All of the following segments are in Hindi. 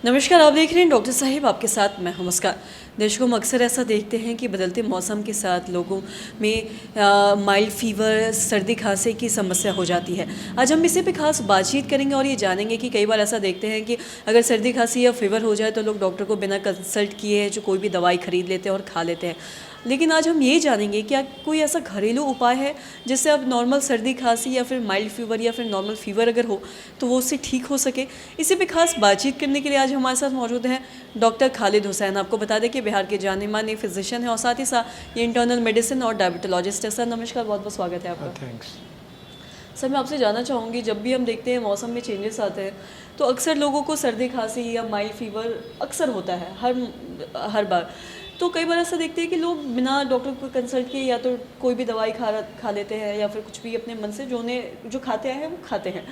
नमस्कार, आप देख रहे हैं डॉक्टर साहिब आपके साथ मैं हूं मुस्कान। दर्शकों, हम अक्सर ऐसा देखते हैं कि बदलते मौसम के साथ लोगों में माइल्ड फीवर, सर्दी खांसी की समस्या हो जाती है। आज हम इसी पे खास बातचीत करेंगे और ये जानेंगे कि कई बार ऐसा देखते हैं कि अगर सर्दी खांसी या फीवर हो जाए तो लोग डॉक्टर को बिना कंसल्ट किए जो कोई भी दवाई खरीद लेते हैं और खा लेते हैं। लेकिन आज हम ये जानेंगे क्या कोई ऐसा घरेलू उपाय है जिससे अब नॉर्मल सर्दी खांसी या फिर माइल्ड फीवर या फिर नॉर्मल फीवर अगर हो तो वो उससे ठीक हो सके। इसी पे खास बातचीत करने के लिए आज हमारे साथ मौजूद हैं डॉक्टर खालिद हुसैन। आपको बता दें कि बिहार के जाने माने फिजिशियन हैं और साथ ही साथ ये इंटरनल मेडिसिन और डायबिटोलॉजिस्ट है। सर नमस्कार, बहुत बहुत स्वागत है आपका। थैंक्स। सर मैं आपसे जानना चाहूँगी, जब भी हम देखते हैं मौसम में चेंजेस आते हैं तो अक्सर लोगों को सर्दी खांसी या माइल्ड फीवर अक्सर होता है हर बार। तो कई बार ऐसा देखते हैं कि लोग बिना डॉक्टर को कंसल्ट किए या तो कोई भी दवाई खा लेते हैं या फिर कुछ भी अपने मन से जो खाते आए हैं वो खाते हैं।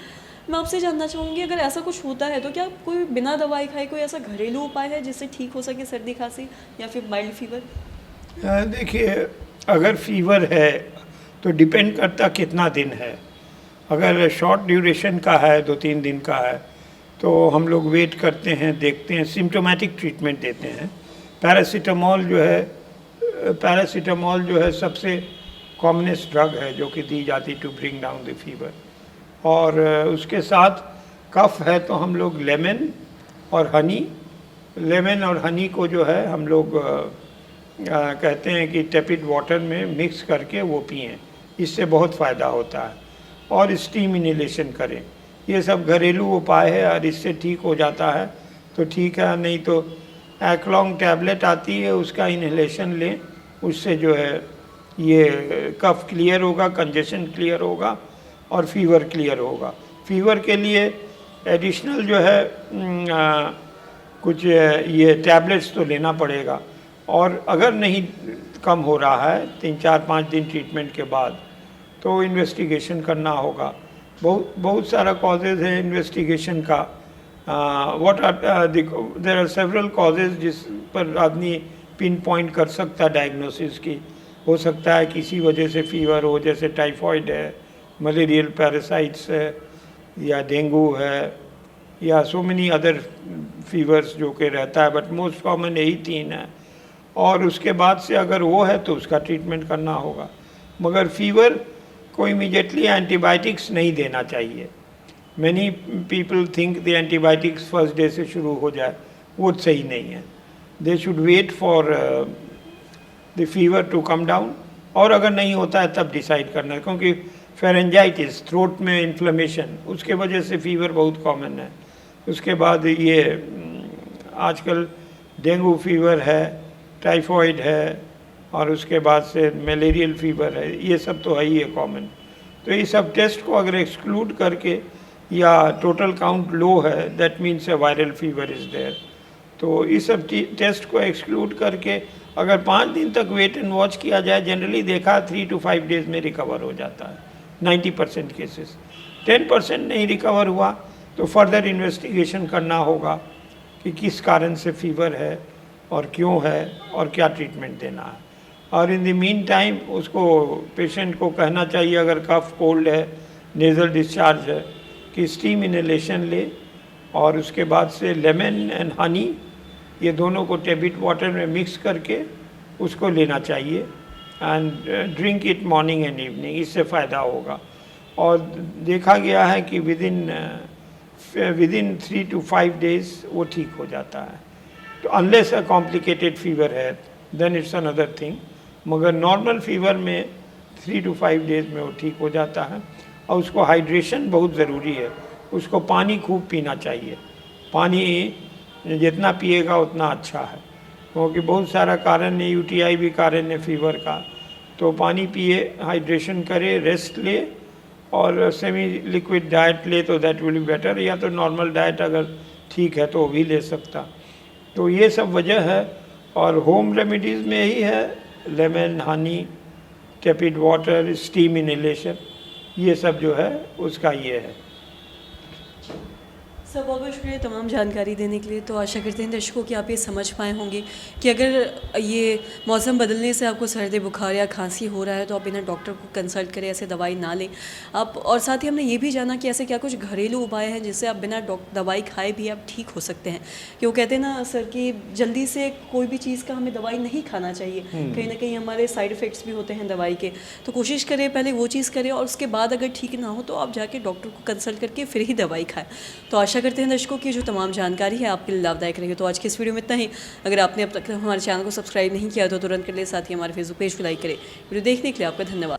मैं आपसे जानना चाहूँगी, अगर ऐसा कुछ होता है तो क्या कोई बिना दवाई खाए कोई ऐसा घरेलू उपाय है जिससे ठीक हो सके सर्दी खांसी या फिर माइल्ड फीवर? देखिए, अगर फीवर है तो डिपेंड करता कितना दिन है। अगर शॉर्ट ड्यूरेशन का है, 2-3 दिन का है, तो हम लोग वेट करते हैं, देखते हैं, सिम्टोमेटिक ट्रीटमेंट देते हैं। पैरासीटामॉल जो है सबसे कॉमनेस्ट ड्रग है जो कि दी जाती to bring down the fever. और उसके साथ कफ है तो हम लोग लेमन और हनी को जो है हम लोग कहते हैं कि टेपिड वाटर में मिक्स करके वो पिएं, इससे बहुत फ़ायदा होता है। और स्टीम इनहेलेशन करें। ये सब घरेलू उपाय है और इससे ठीक हो जाता है तो ठीक है, नहीं तो एक्लॉन्ग टैबलेट आती है, उसका इनहेलेशन लें, उससे जो है ये कफ क्लियर होगा, कंजेशन क्लियर होगा और फीवर क्लियर होगा। फीवर के लिए एडिशनल जो है कुछ ये टैबलेट्स तो लेना पड़ेगा। और अगर नहीं कम हो रहा है 3-4-5 दिन ट्रीटमेंट के बाद तो इन्वेस्टिगेशन करना होगा। बहुत सारा कॉजेज़ है इन्वेस्टिगेशन का। देयर आर सेवरल कॉजेज़ जिस पर आदमी पिन पॉइंट कर सकता है डायग्नोसिस की। हो सकता है किसी वजह से फीवर हो, जैसे टाइफॉइड है, मलेरियल पैरासाइट्स है, या डेंगू है, या सो मेनी अदर फीवर्स जो कि रहता है, बट मोस्ट कॉमन यही 3 है। और उसके बाद से अगर वो है तो उसका ट्रीटमेंट करना होगा। मगर फीवर को इमीडिएटली एंटीबायोटिक्स नहीं देना चाहिए। Many people think the antibiotics first day से शुरू हो जाए, वो सही नहीं है। They should wait for the fever to come down, और अगर नहीं होता है तब डिसाइड करना है, क्योंकि फेरेंजाइटिस, थ्रोट में इन्फ्लेमेशन, उसके वजह से फीवर बहुत कॉमन है। उसके बाद ये आजकल डेंगू फीवर है, टाइफॉइड है, और उसके बाद से मलेरियल फीवर है, ये सब तो है ही है कॉमन। तो ये सब टेस्ट को अगर एक्सक्लूड करके, या टोटल काउंट लो है, that means a viral fever is there, तो इस सब टेस्ट को एक्सक्लूड करके अगर 5 दिन तक वेट एंड वॉच किया जाए, जनरली देखा 3 to 5 डेज में रिकवर हो जाता है 90% केसेस। 10% नहीं रिकवर हुआ तो फर्दर इन्वेस्टिगेशन करना होगा कि किस कारण से फीवर है और क्यों है और क्या ट्रीटमेंट देना है। और इन द मीन टाइम उसको, पेशेंट को कहना चाहिए, अगर कफ कोल्ड है, नेज़ल डिस्चार्ज है, कि स्टीम इनहेलेशन ले, और उसके बाद से लेमन एंड हनी, ये दोनों को टेबिट वाटर में मिक्स करके उसको लेना चाहिए, and drink it morning and evening, इससे फ़ायदा होगा। और देखा गया है कि विदिन 3 to 5 डेज वो ठीक हो जाता है। तो अनलेस अ कॉम्प्लिकेटेड फीवर है देन इट्स अनदर थिंग, मगर नॉर्मल फीवर में 3 to 5 डेज में वो ठीक हो जाता है। और उसको हाइड्रेशन बहुत ज़रूरी है, उसको पानी खूब पीना चाहिए। पानी जितना पिएगा उतना अच्छा है, क्योंकि बहुत सारा कारण है, यूटीआई भी कारण है फीवर का। तो पानी पिए, हाइड्रेशन करे, रेस्ट ले, और सेमी लिक्विड डाइट ले तो दैट विल बी बेटर, या तो नॉर्मल डाइट अगर ठीक है तो वो भी ले सकता। तो ये सब वजह है। और होम रेमेडीज़ में यही है, lemon, Honey, tepid water, steam inhalation, ये सब जो है उसका ये है। सर बहुत बहुत शुक्रिया तमाम जानकारी देने के लिए। तो आशा करते हैं दर्शकों कि आप ये समझ पाए होंगे कि अगर ये मौसम बदलने से आपको सर्दी बुखार या खांसी हो रहा है तो आप बिना डॉक्टर को कंसल्ट करें ऐसे दवाई ना लें आप। और साथ ही हमने ये भी जाना कि ऐसे क्या कुछ घरेलू उपाय हैं जिससे आप बिना दवाई खाए भी आप ठीक हो सकते हैं। कि वो कहते हैं ना सर कि जल्दी से कोई भी चीज़ का हमें दवाई नहीं खाना चाहिए, कहीं ना कहीं हमारे साइड इफ़ेक्ट्स भी होते हैं दवाई के। तो कोशिश करें पहले वो चीज़ करें और उसके बाद अगर ठीक ना हो तो आप जाके डॉक्टर को कंसल्ट करके फिर ही दवाई खाएं। तो आशा करते हैं दर्शकों की जो तमाम जानकारी है आपके लिए लाभदायक रही। तो आज की इस वीडियो में इतना ही। अगर आपने अब तक हमारे चैनल को सब्सक्राइब नहीं किया तो तुरंत कर ले, साथ ही हमारे फेसबुक पेज को लाइक करें। वीडियो देखने के लिए आपका धन्यवाद।